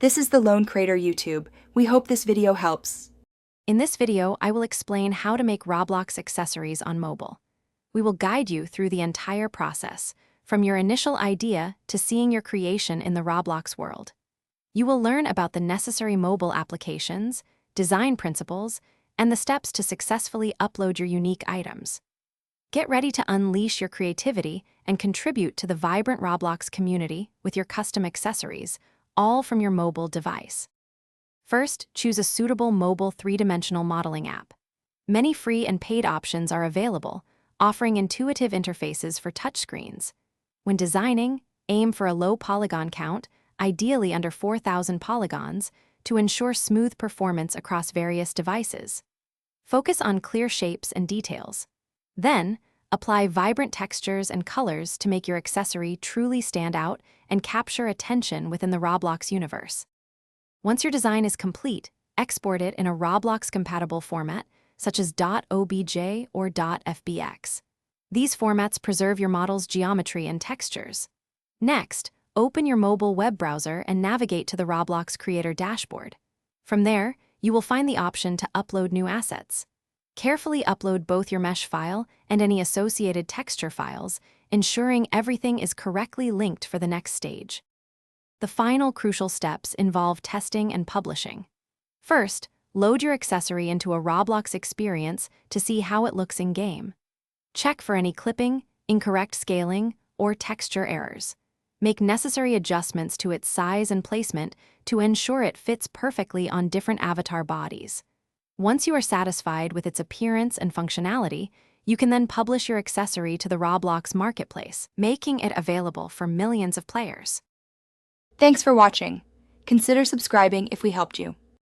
This is the Lone Crater YouTube. We hope this video helps. In this video, I will explain how to make Roblox accessories on mobile. We will guide you through the entire process, from your initial idea to seeing your creation in the Roblox world. You will learn about the necessary mobile applications, design principles, and the steps to successfully upload your unique items. Get ready to unleash your creativity and contribute to the vibrant Roblox community with your custom accessories, all from your mobile device. First, choose a suitable mobile three-dimensional modeling app. Many free and paid options are available, offering intuitive interfaces for touchscreens. When designing, aim for a low polygon count, ideally under 4,000 polygons, to ensure smooth performance across various devices. Focus on clear shapes and details. Then, apply vibrant textures and colors to make your accessory truly stand out and capture attention within the Roblox universe. Once your design is complete, export it in a Roblox-compatible format, such as .obj or .fbx. These formats preserve your model's geometry and textures. Next, open your mobile web browser and navigate to the Roblox Creator dashboard. From there, you will find the option to upload new assets. Carefully upload both your mesh file and any associated texture files, ensuring everything is correctly linked for the next stage. The final crucial steps involve testing and publishing. First, load your accessory into a Roblox experience to see how it looks in-game. Check for any clipping, incorrect scaling, or texture errors. Make necessary adjustments to its size and placement to ensure it fits perfectly on different avatar bodies. Once you are satisfied with its appearance and functionality, you can then publish your accessory to the Roblox marketplace, making it available for millions of players. Thanks for watching. Consider subscribing if we helped you.